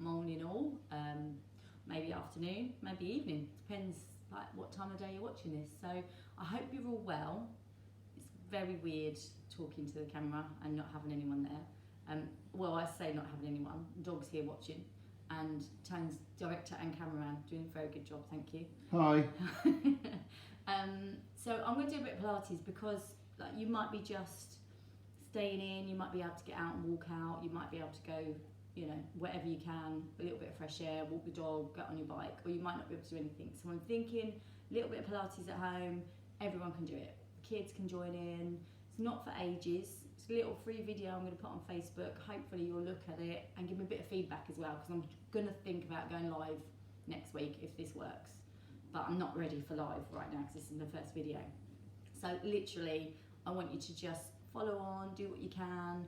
morning all, maybe afternoon, maybe evening, depends like what time of day you're watching this. So I hope you're all well. It's very weird talking to the camera and not having anyone there. Well, I say not having anyone, dog's here watching, and Tane's director and cameraman doing a very good job, thank you. Hi. So I'm going to do a bit of Pilates because like you might be just staying in, you might be able to get out and walk out, you might be able to go, you know, wherever you can, a little bit of fresh air, walk the dog, get on your bike, or you might not be able to do anything. So I'm thinking a little bit of Pilates at home, everyone can do it. Kids can join in. It's not for ages. It's a little free video I'm going to put on Facebook. Hopefully you'll look at it and give me a bit of feedback as well, because I'm going to think about going live next week if this works. But I'm not ready for live right now because this is the first video. So literally, I want you to just follow on, do what you can.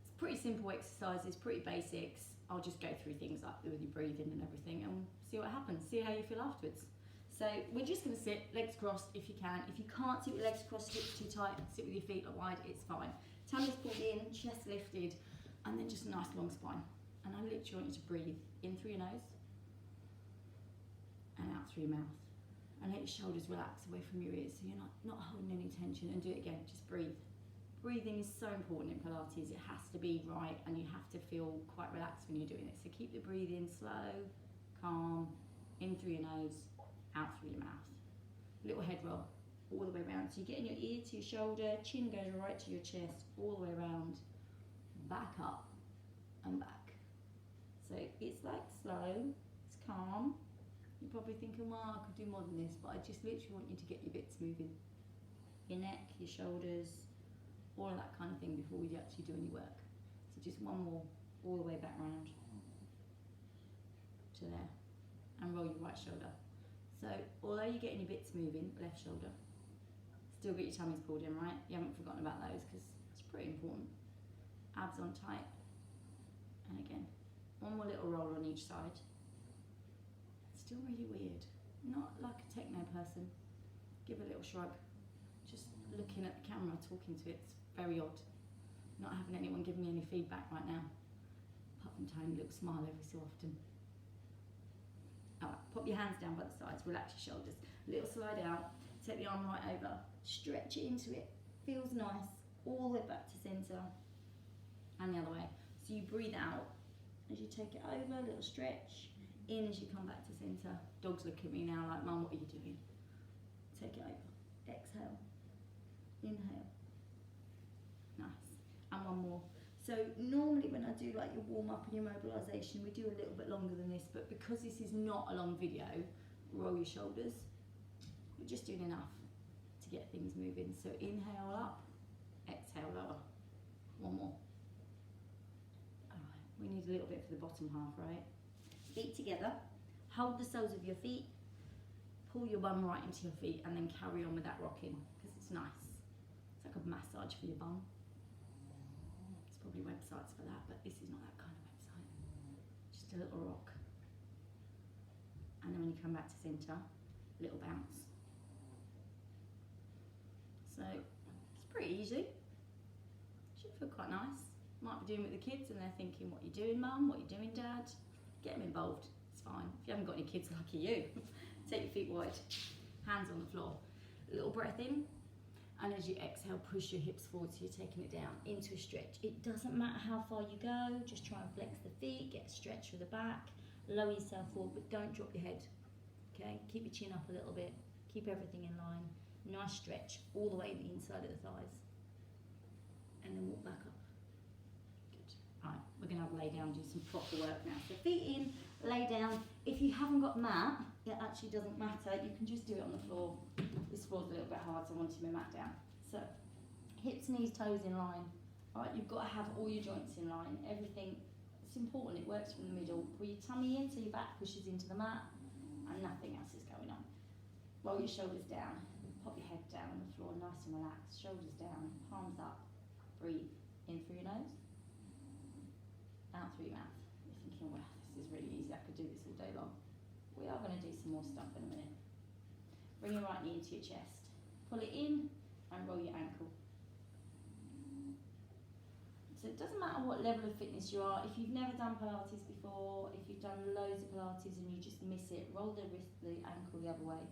It's pretty simple exercises, pretty basics. I'll just go through things like with your breathing and everything and see what happens, see how you feel afterwards. So we're just going to sit, legs crossed if you can. If you can't sit with legs crossed, hips too tight, sit with your feet up wide, it's fine. Tummies pulled in, chest lifted, and then just a nice long spine. And I literally want you to breathe in through your nose and out through your mouth. And let your shoulders relax away from your ears so you're not holding any tension. And do it again, just breathe. Breathing is so important in Pilates. It has to be right and you have to feel quite relaxed when you're doing it. So keep the breathing slow, calm, in through your nose, out through your mouth. Little head roll all the way around. So you get in your ear to your shoulder, chin goes right to your chest, all the way around, back up and back. So it's like slow, it's calm. You're probably thinking, well, I could do more than this, but I just literally want you to get your bits moving. Your neck, your shoulders, all of that kind of thing before we actually do any work. So just one more, all the way back round to there. And roll your right shoulder. So although you're getting your bits moving, left shoulder, still get your tummies pulled in, right? You haven't forgotten about those because it's pretty important. Abs on tight. And again, one more little roll on each side. Still really weird. Not like a techno person. Give a little shrug. Just looking at the camera, talking to it, it's very odd. Not having anyone give me any feedback right now. Apart from tiny little smile every so often. Alright, pop your hands down by the sides, relax your shoulders. Little slide out, take the arm right over, stretch it into it. Feels nice, all the way back to centre. And the other way. So you breathe out as you take it over, little stretch. In as you come back to centre. Dogs look at me now like, Mum, what are you doing? Take it over. Exhale. Inhale. Nice. And one more. So normally when I do like your warm up and your mobilisation, we do a little bit longer than this, but because this is not a long video, roll your shoulders. We're just doing enough to get things moving. So inhale up, exhale lower. One more. Alright, we need a little bit for the bottom half, right? Feet together, hold the soles of your feet, pull your bum right into your feet and then carry on with that rocking because it's nice. It's like a massage for your bum. There's probably websites for that, but this is not that kind of website. Just a little rock. And then when you come back to centre, little bounce. So it's pretty easy. Should feel quite nice. Might be doing it with the kids and they're thinking, what are you doing, Mum? What are you doing, Dad? Get them involved, it's fine. If you haven't got any kids, lucky you. Take your feet wide, hands on the floor. A little breath in, and as you exhale, push your hips forward so you're taking it down into a stretch. It doesn't matter how far you go, just try and flex the feet, get a stretch for the back, lower yourself forward, but don't drop your head. Okay, keep your chin up a little bit, keep everything in line. Nice stretch all the way to the inside of the thighs. And then walk back up. Right, we're going to have a lay down, do some proper work now. So feet in, lay down. If you haven't got a mat, it actually doesn't matter. You can just do it on the floor. This floor's a little bit hard, so I wanted my mat down. So hips, knees, toes in line. All right, you've got to have all your joints in line. Everything, it's important, it works from the middle. Pull your tummy in so your back pushes into the mat and nothing else is going on. Roll your shoulders down. Pop your head down on the floor, nice and relaxed. Shoulders down, palms up. Breathe in through your nose. Out through your mouth. You're thinking, well, this is really easy, I could do this all day long. We are going to do some more stuff in a minute. Bring your right knee into your chest. Pull it in and roll your ankle. So it doesn't matter what level of fitness you are. If you've never done Pilates before, if you've done loads of Pilates and you just miss it, roll the ankle the other way.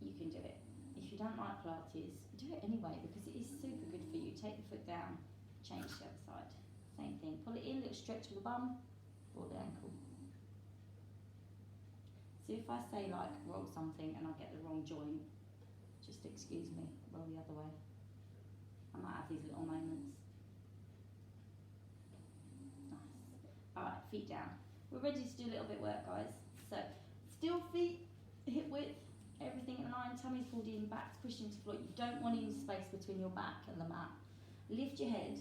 You can do it. If you don't like Pilates, do it anyway because it is super good for you. Take the foot down, change to the other side. Same thing. Pull it in, little stretch of the bum, roll the ankle. So if I say like roll something and I get the wrong joint, just excuse me, roll the other way. I might have these little moments. Nice. Alright, feet down. We're ready to do a little bit of work, guys. So, still feet, hip width, everything in line, tummy's pulled in, back's pushed into the floor. You don't want any space between your back and the mat. Lift your head,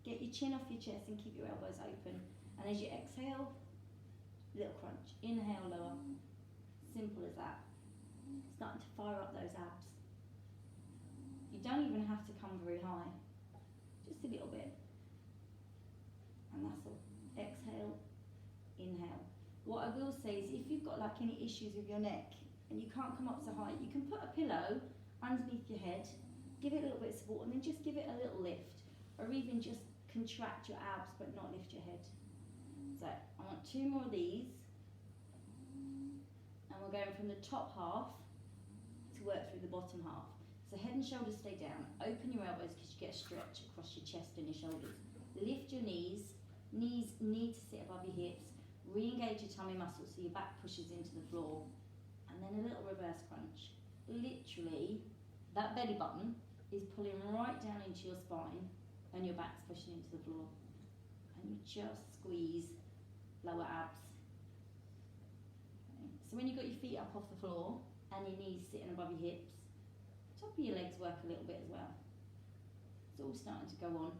get your chin off your chest and keep your elbows open. And as you exhale, little crunch. Inhale, lower. Simple as that. Starting to fire up those abs. You don't even have to come very high, just a little bit. And that's all. Exhale, inhale. What I will say is if you've got like any issues with your neck and you can't come up so high, you can put a pillow underneath your head, give it a little bit of support and then just give it a little lift, or even just contract your abs but not lift your head. So I want 2 more of these, and we're going from the top half to work through the bottom half. So head and shoulders stay down. Open your elbows because you get a stretch across your chest and your shoulders. Lift your knees. Knees need to sit above your hips. Re-engage your tummy muscles so your back pushes into the floor. And then a little reverse crunch. Literally, that belly button is pulling right down into your spine and your back's pushing into the floor. And you just squeeze lower abs. Okay. So when you've got your feet up off the floor and your knees sitting above your hips, top of your legs work a little bit as well. It's all starting to go on.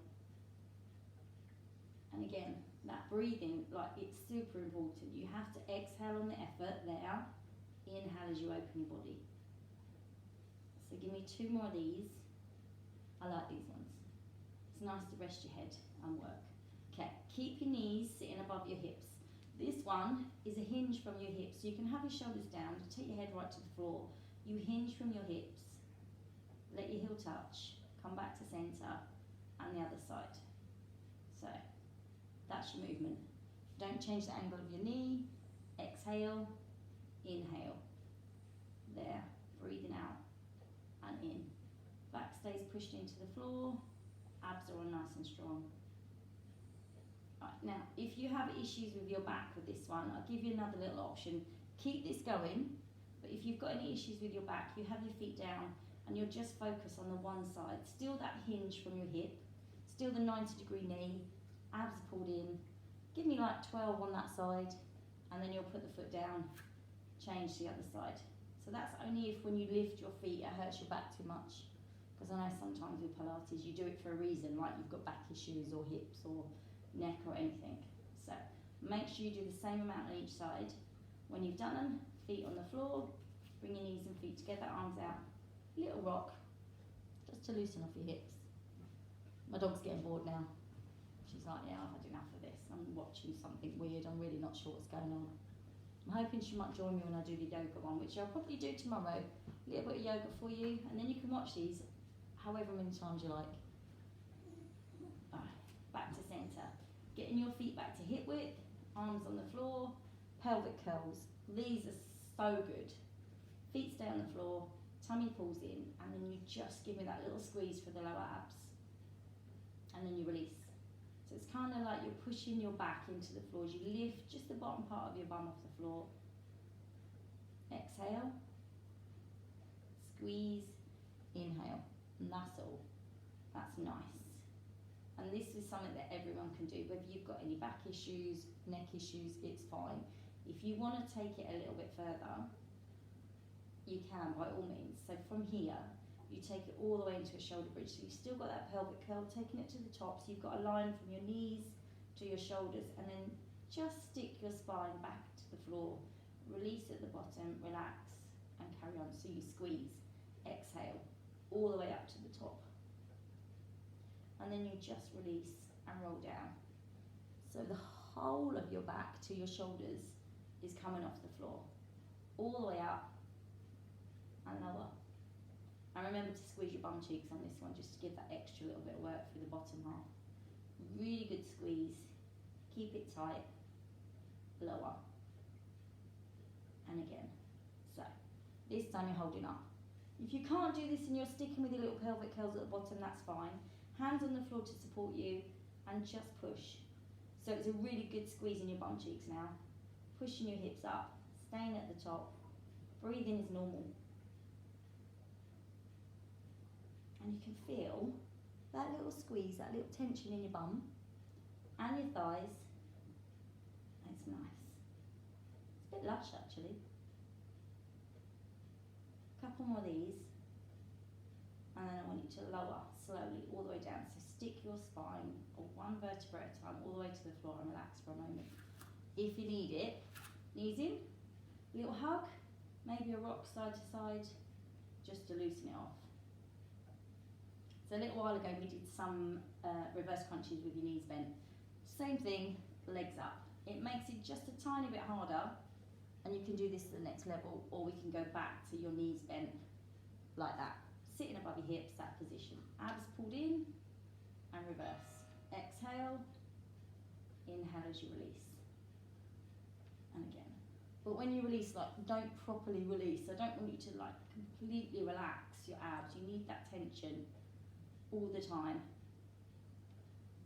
And again, that breathing, like it's super important. You have to exhale on the effort there. Inhale as you open your body. So give me 2 more of these. I like these ones. It's nice to rest your head and work. Okay, keep your knees sitting above your hips. This one is a hinge from your hips. So you can have your shoulders down, take your head right to the floor. You hinge from your hips. Let your heel touch, come back to centre, and the other side. So, that's your movement. Don't change the angle of your knee. Exhale, inhale. There, breathing out and in. Back stays pushed into the floor, abs are on nice and strong. Right, now, if you have issues with your back with this one, I'll give you another little option. Keep this going, but if you've got any issues with your back, you have your feet down, and you'll just focus on the one side. Still that hinge from your hip, still the 90-degree knee, abs pulled in. Give me like 12 on that side, and then you'll put the foot down, change to the other side. So that's only if when you lift your feet it hurts your back too much. Because I know sometimes with Pilates you do it for a reason, like you've got back issues or hips or neck or anything. So make sure you do the same amount on each side. When you've done them, feet on the floor, bring your knees and feet together, arms out. Little rock, just to loosen off your hips. My dog's getting bored now. She's like, yeah, I've had enough of this. I'm watching something weird. I'm really not sure what's going on. I'm hoping she might join me when I do the yoga one, which I'll probably do tomorrow. A little bit of yoga for you, and then you can watch these however many times you like. Alright, back to centre. Getting your feet back to hip width, arms on the floor, pelvic curls. These are so good. Feet stay on the floor. Tummy pulls in, and then you just give me that little squeeze for the lower abs, and then you release. So it's kind of like you're pushing your back into the floor as you lift just the bottom part of your bum off the floor. Exhale, squeeze, inhale, and that's all. That's nice. And this is something that everyone can do. Whether you've got any back issues, neck issues, it's fine. If you want to take it a little bit further, you can by all means. So from here, you take it all the way into a shoulder bridge. So you've still got that pelvic curl, taking it to the top. So you've got a line from your knees to your shoulders, and then just stick your spine back to the floor. Release at the bottom, relax, and carry on. So you squeeze, exhale, all the way up to the top. And then you just release and roll down. So the whole of your back to your shoulders is coming off the floor, all the way up and lower. And remember to squeeze your bum cheeks on this one, just to give that extra little bit of work through the bottom half. Really good squeeze. Keep it tight. Lower. And again. So, this time you're holding up. If you can't do this and you're sticking with your little pelvic curls at the bottom, that's fine. Hands on the floor to support you, and just push. So it's a really good squeeze in your bum cheeks now. Pushing your hips up, staying at the top. Breathing is normal. And you can feel that little squeeze, that little tension in your bum and your thighs. It's nice. It's a bit lush actually. Couple more of these, and then I want you to lower slowly all the way down. So stick your spine or one vertebra at a time all the way to the floor and relax for a moment. If you need it, knees in, little hug, maybe a rock side to side, just to loosen it off. So a little while ago we did some reverse crunches with your knees bent. Same thing, legs up. It makes it just a tiny bit harder. And you can do this to the next level, or we can go back to your knees bent like that. Sitting above your hips, that position. Abs pulled in and reverse. Exhale, inhale as you release. And again. But when you release, like, don't properly release. I don't want you to like completely relax your abs. You need that tension all the time.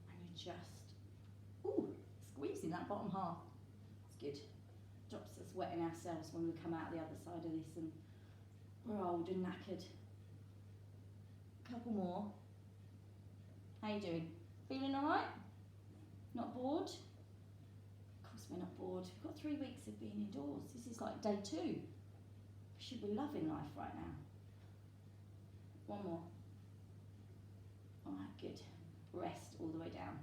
And you're just, squeezing that bottom half. It's good. Stops us wetting ourselves when we come out the other side of this and we're old and knackered. Couple more. How you doing? Feeling alright? Not bored? Of course we're not bored. We've got 3 weeks of being indoors. This is like day 2. We should be loving life right now. One more. Alright, good. Rest all the way down.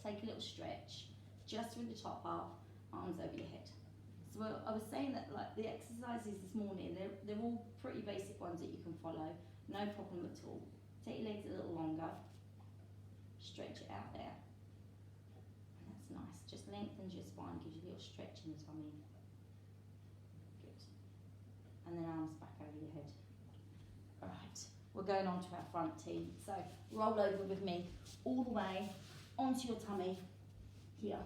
Take a little stretch, just through the top half, arms over your head. So I was saying that like the exercises this morning, they're all pretty basic ones that you can follow, no problem at all. Take your legs a little longer, stretch it out there. And that's nice, just lengthens your spine, gives you a little stretch in the tummy. Good. And then arms back over your head. All right, we're going on to our front team. So roll over with me, all the way onto your tummy, here.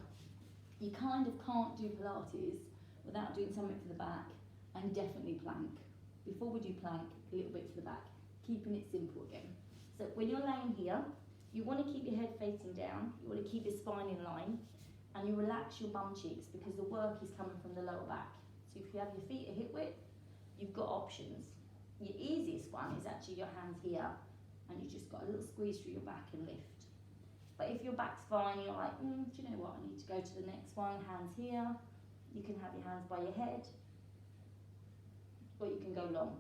You kind of can't do Pilates without doing something for the back, and definitely plank. Before we do plank, a little bit for the back, keeping it simple again. So when you're laying here, you want to keep your head facing down, you want to keep your spine in line, and you relax your bum cheeks because the work is coming from the lower back. So if you have your feet at hip width, you've got options. Your easiest one is actually your hands here, and you just got a little squeeze through your back and lift. But if your back's fine, you're like, do you know what, I need to go to the next one, hands here. You can have your hands by your head, or you can go long.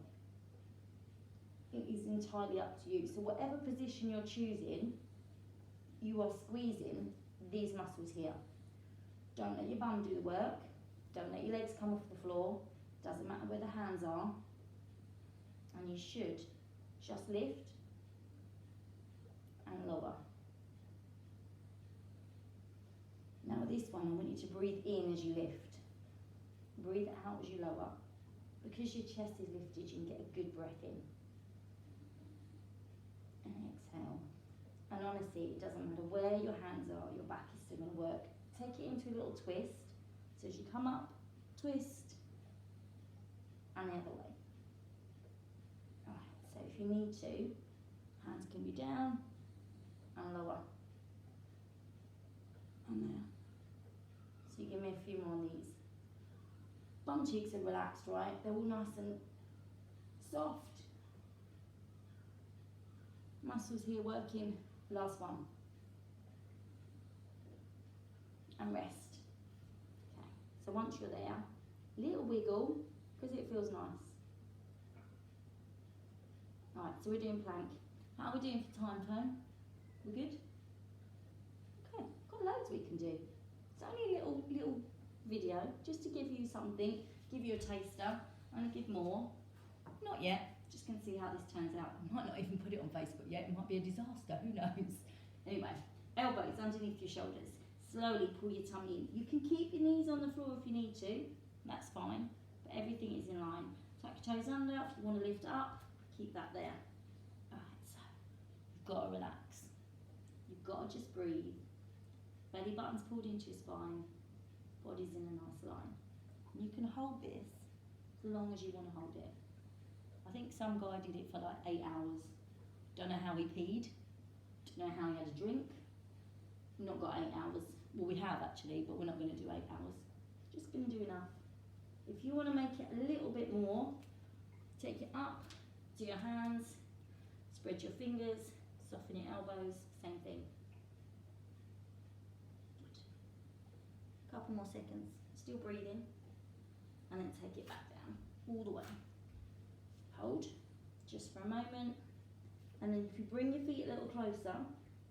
It is entirely up to you. So whatever position you're choosing, you are squeezing these muscles here. Don't let your bum do the work. Don't let your legs come off the floor. Doesn't matter where the hands are. And you should just lift and lower. Now with this one, I want you to breathe in as you lift. Breathe out as you lower. Because your chest is lifted, you can get a good breath in. And exhale. And honestly, it doesn't matter where your hands are, your back is still going to work. Take it into a little twist. So as you come up, twist, and the other way. Alright, so if you need to, hands can be down and lower. And there. So you give me a few more of these. Bum cheeks are relaxed, right? They're all nice and soft. Muscles here working. Last one. And rest. Okay. So once you're there, little wiggle, because it feels nice. Alright, so we're doing plank. How are we doing for time, Tone? We good? Okay, got loads we can do. It's only a little video, just to give you something, give you a taster. I'm going to give more. Not yet, just going to see how this turns out. I might not even put it on Facebook yet, it might be a disaster, who knows. Anyway, elbows underneath your shoulders. Slowly pull your tummy in. You can keep your knees on the floor if you need to, that's fine, but everything is in line. Tuck your toes under, if you want to lift up, keep keep that there. Alright, so you've got to relax. You've got to just breathe. Belly button's pulled into your spine, body's in a nice line. And you can hold this as long as you want to hold it. I think some guy did it for like 8 hours. Don't know how he peed, don't know how he had a drink. Not got 8 hours. Well, we have actually, but we're not going to do 8 hours. Just going to do enough. If you want to make it a little bit more, take it up to your hands, spread your fingers, soften your elbows, same thing. Good. Couple more seconds, still breathing, and then take it back down, all the way. Hold, just for a moment, and then if you bring your feet a little closer,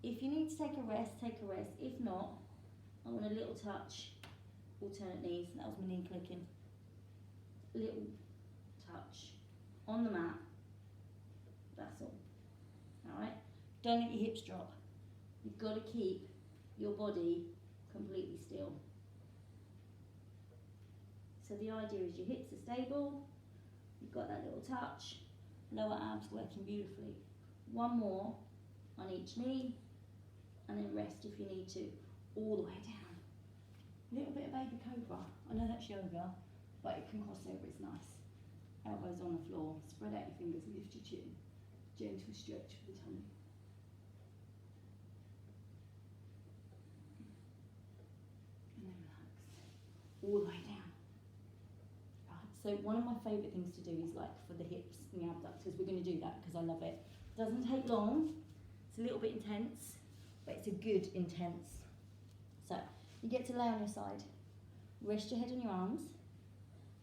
if you need to take a rest, take a rest. If not, I want a little touch, alternate knees, that was my knee clicking. Little touch on the mat, that's all. Alright, don't let your hips drop. You've got to keep your body completely still. So the idea is your hips are stable, you've got that little touch, lower abs working beautifully. One more on each knee, and then rest if you need to, all the way down. A little bit of baby cobra. I know that's yoga, but it can cross over, it's nice. Elbows on the floor, spread out your fingers, lift your chin. Gentle stretch for the tummy. And then relax. All the way down. Right, so one of my favourite things to do is like for the hips and the abductors. We're going to do that because I love it. Doesn't take long. It's a little bit intense, but it's a good intense. So you get to lay on your side. Rest your head on your arms.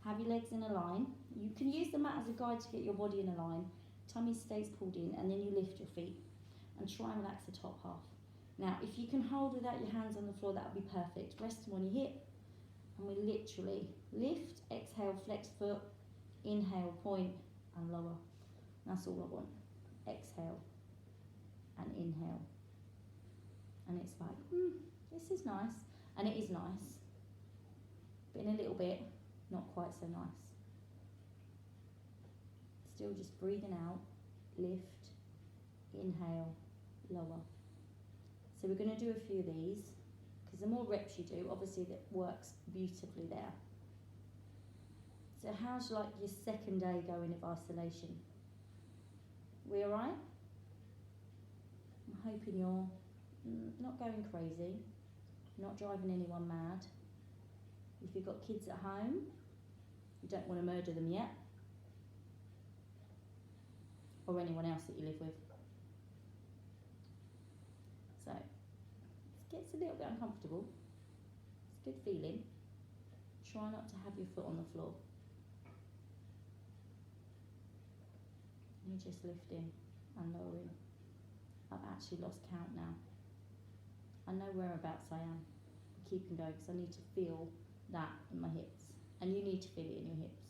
Have your legs in a line. You can use the mat as a guide to get your body in a line. Tummy stays pulled in, and then you lift your feet and try and relax the top half. Now, if you can hold without your hands on the floor, that would be perfect. Rest them on your hip, and we literally lift, exhale, flex foot, inhale, point, and lower. That's all I want. Exhale and inhale. And it's like, this is nice. And it is nice, but in a little bit, not quite so nice. Still just breathing out, lift, inhale, lower. So we're going to do a few of these, because the more reps you do, obviously that works beautifully there. So how's like your second day going of isolation? We all right? I'm hoping you're not going crazy, not driving anyone mad. If you've got kids at home, you don't want to murder them yet. Or anyone else that you live with. So, it gets a little bit uncomfortable. It's a good feeling. Try not to have your foot on the floor. You're just lifting and lowering. I've actually lost count now. I know whereabouts I am. I'm keeping going because I need to feel that in my hips. And you need to feel it in your hips.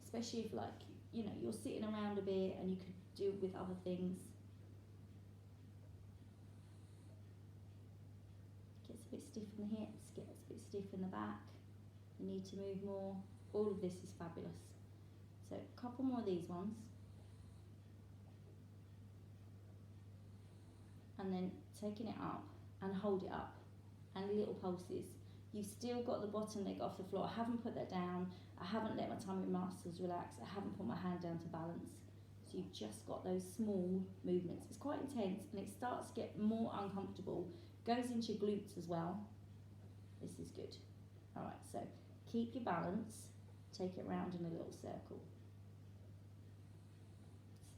Especially if like, you know, you're sitting around a bit and you could do it with other things. Gets a bit stiff in the hips, gets a bit stiff in the back. You need to move more. All of this is fabulous. So a couple more of these ones. And then taking it up and hold it up. And little pulses. You've still got the bottom leg off the floor. I haven't put that down. I haven't let my tummy muscles relax. I haven't put my hand down to balance. So you've just got those small movements. It's quite intense and it starts to get more uncomfortable. Goes into your glutes as well. This is good. All right, so keep your balance. Take it round in a little circle.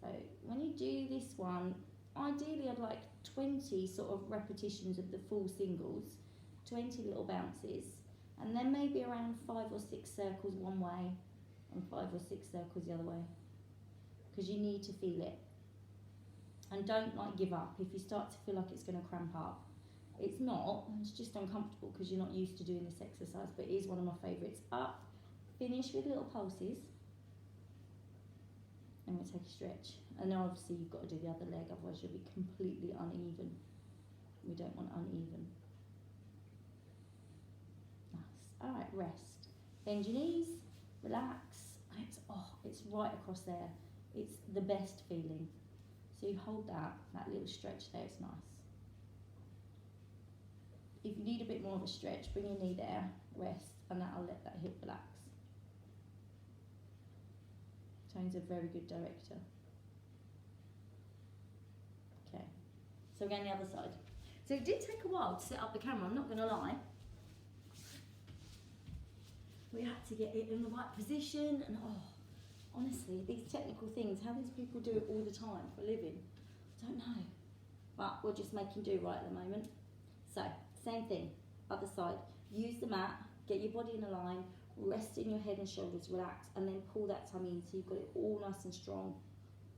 So when you do this one, ideally I'd like 20 sort of repetitions of the full singles, 20 little bounces, and then maybe around 5 or 6 circles one way and 5 or 6 circles the other way, because you need to feel it. And don't like give up if you start to feel like it's going to cramp up. It's not, it's just uncomfortable because you're not used to doing this exercise, but it is one of my favourites. Up, finish with little pulses, and we'll take a stretch. And then obviously you've got to do the other leg, otherwise you'll be completely uneven. We don't want uneven. Nice. Alright, rest. Bend your knees, relax, and it's right across there. It's the best feeling. So you hold that little stretch there, it's nice. If you need a bit more of a stretch, bring your knee there, rest, and that'll let that hip relax. Tone's a very good director. Okay, so again the other side. So it did take a while to set up the camera, I'm not going to lie. We had to get it in the right position, and honestly, these technical things, how these people do it all the time for a living, I don't know. But we're just making do right at the moment. So, same thing, other side. Use the mat, get your body in a line, rest in your head and shoulders, relax, and then pull that tummy in so you've got it all nice and strong.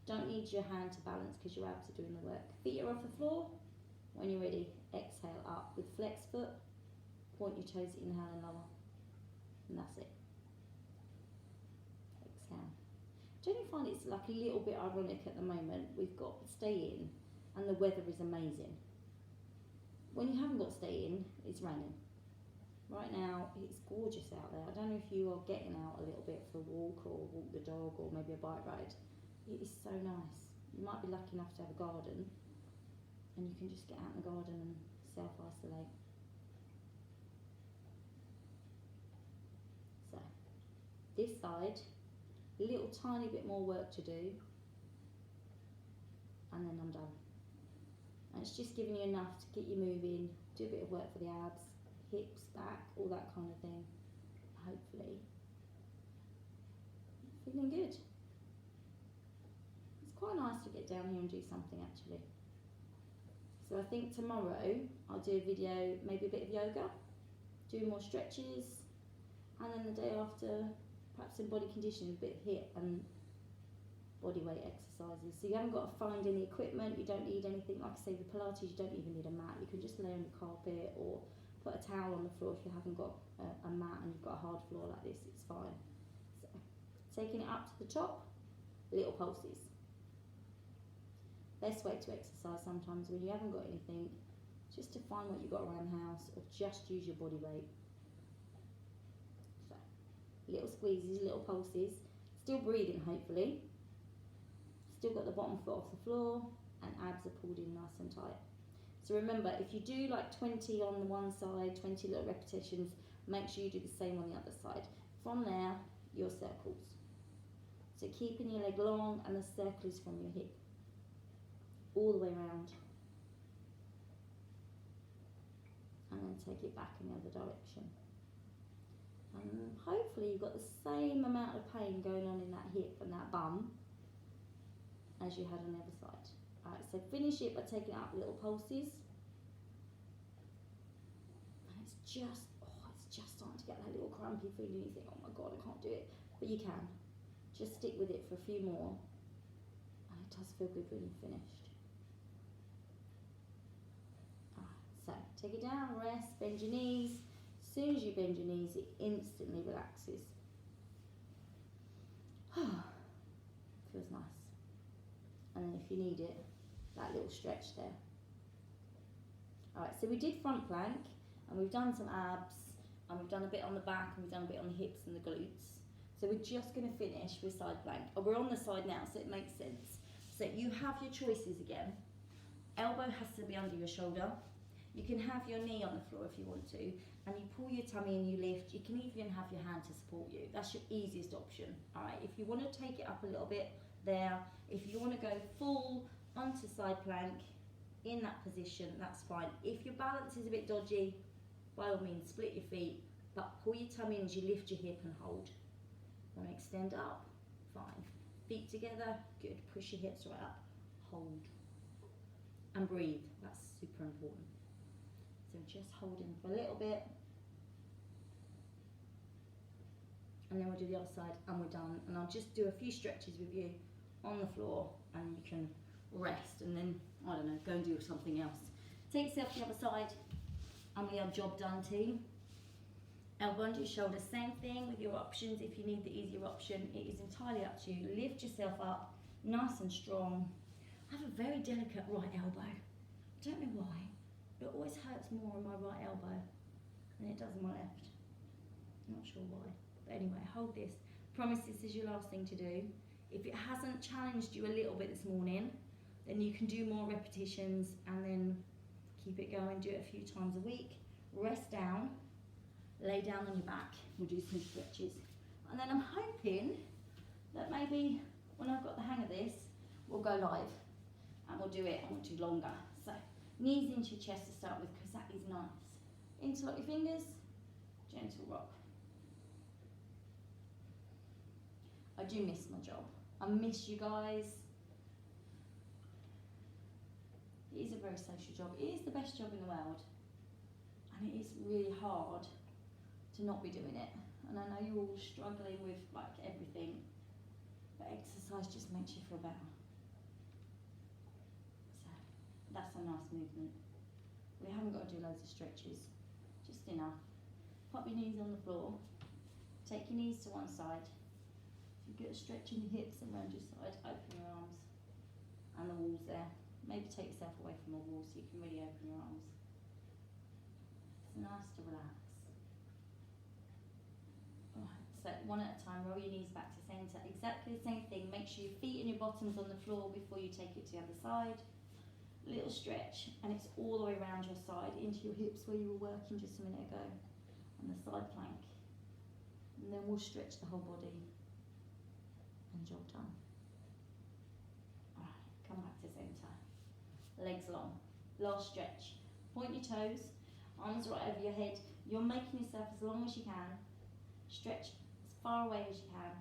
Don't need your hand to balance because your abs are doing the work. Feet are off the floor. When you're ready, exhale up with flex foot. Point your toes, inhale and lower. And that's it. Exhale. Don't you find it's like a little bit ironic at the moment? We've got stay in and the weather is amazing. When you haven't got stay in, it's raining. Right now, it's gorgeous out there. I don't know if you are getting out a little bit for a walk or walk the dog or maybe a bike ride. It is so nice. You might be lucky enough to have a garden and you can just get out in the garden and self-isolate. So, this side, a little tiny bit more work to do and then I'm done. And it's just giving you enough to get you moving, do a bit of work for the abs, hips, back, all that kind of thing. Hopefully. Feeling good. It's quite nice to get down here and do something actually. So I think tomorrow I'll do a video, maybe a bit of yoga, do more stretches, and then the day after perhaps some body conditioning, a bit of HIIT and body weight exercises. So you haven't got to find any equipment, you don't need anything. Like I say, the Pilates, you don't even need a mat. You can just lay on the carpet or put a towel on the floor if you haven't got a mat and you've got a hard floor like this, it's fine. So, taking it up to the top, little pulses. Best way to exercise sometimes when you haven't got anything, just to find what you've got around the house or just use your body weight. So, little squeezes, little pulses, still breathing hopefully. Still got the bottom foot off the floor and abs are pulled in nice and tight. So remember, if you do like 20 on the one side, 20 little repetitions, make sure you do the same on the other side. From there, your circles. So keeping your leg long and the circle is from your hip. All the way around. And then take it back in the other direction. And hopefully you've got the same amount of pain going on in that hip and that bum as you had on the other side. Alright, so finish it by taking up little pulses. And it's just starting to get that little crampy feeling. You think, oh my god, I can't do it. But you can. Just stick with it for a few more. And it does feel good when you've finished. Alright, so take it down, rest, bend your knees. As soon as you bend your knees, it instantly relaxes. Feels nice. And then if you need it, that little stretch there. Alright, so we did front plank, and we've done some abs, and we've done a bit on the back, and we've done a bit on the hips and the glutes. So we're just going to finish with side plank. Oh, we're on the side now, so it makes sense. So you have your choices again. Elbow has to be under your shoulder. You can have your knee on the floor if you want to, and you pull your tummy and you lift. You can even have your hand to support you. That's your easiest option. Alright, if you want to take it up a little bit, there. If you want to go full onto side plank in that position, that's fine. If your balance is a bit dodgy, by all means split your feet, but pull your tummy in as you lift your hip and hold. Want to extend up? Fine. Feet together, good. Push your hips right up, hold. And breathe, that's super important. So just holding for a little bit. And then we'll do the other side and we're done. And I'll just do a few stretches with you on the floor and you can rest and then, I don't know, go and do something else. Take yourself to the other side and we are job done team. Elbow under your shoulder, same thing with your options. If you need the easier option, it is entirely up to you. Lift yourself up, nice and strong. I have a very delicate right elbow. I don't know why. It always hurts more on my right elbow than it does on my left. Not sure why. But anyway, hold this. Promise this is your last thing to do. If it hasn't challenged you a little bit this morning, then you can do more repetitions and then keep it going, do it a few times a week. Rest down, lay down on your back, we'll do some stretches. And then I'm hoping that maybe when I've got the hang of this, we'll go live and we'll do it and we'll do longer. So knees into your chest to start with, because that is nice. Interlock your fingers, gentle rock. I do miss my job. I miss you guys. It is a very social job. It is the best job in the world. And it is really hard to not be doing it. And I know you're all struggling with like everything, but exercise just makes you feel better. So that's a nice movement. We haven't got to do loads of stretches, just enough. Pop your knees on the floor. Take your knees to one side. You get a stretch in your hips and around your side, open your arms and the walls there. Maybe take yourself away from a wall so you can really open your arms. It's nice to relax. Alright, so one at a time, roll your knees back to centre. Exactly the same thing, make sure your feet and your bottom's on the floor before you take it to the other side. Little stretch, and it's all the way around your side into your hips where you were working just a minute ago. On the side plank. And then we'll stretch the whole body. Job done. Alright, come back to centre. Legs long. Last stretch. Point your toes, arms right over your head. You're making yourself as long as you can. Stretch as far away as you can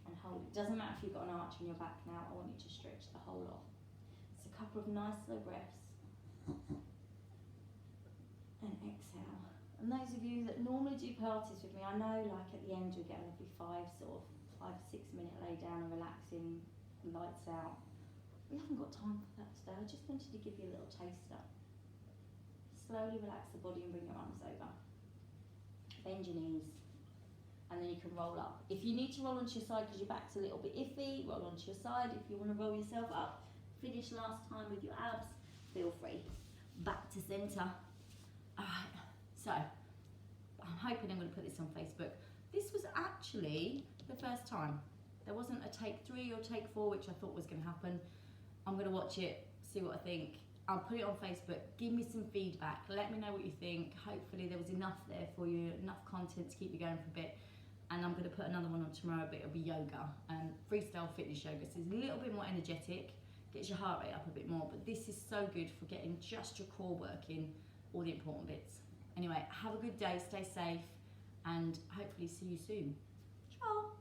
and hold it. Doesn't matter if you've got an arch in your back now, I want you to stretch the whole lot. It's a couple of nice slow breaths. And exhale. And those of you that normally do Pilates with me, I know like at the end you get every 5 or 6 minute lay down and relaxing, lights out. We haven't got time for that today. I just wanted to give you a little taster. Slowly relax the body and bring your arms over. Bend your knees. And then you can roll up. If you need to roll onto your side because your back's a little bit iffy, roll onto your side. If you want to roll yourself up, finish last time with your abs, feel free. Back to centre. Alright, so I'm hoping I'm going to put this on Facebook. This was actually the first time. There wasn't a take 3 or take 4, which I thought was going to happen. I'm going to watch it, see what I think. I'll put it on Facebook. Give me some feedback. Let me know what you think. Hopefully there was enough there for you, enough content to keep you going for a bit. And I'm going to put another one on tomorrow, but it'll be yoga. Freestyle fitness yoga. So it's a little bit more energetic, gets your heart rate up a bit more. But this is so good for getting just your core working, all the important bits. Anyway, have a good day, stay safe, and hopefully see you soon. Ciao.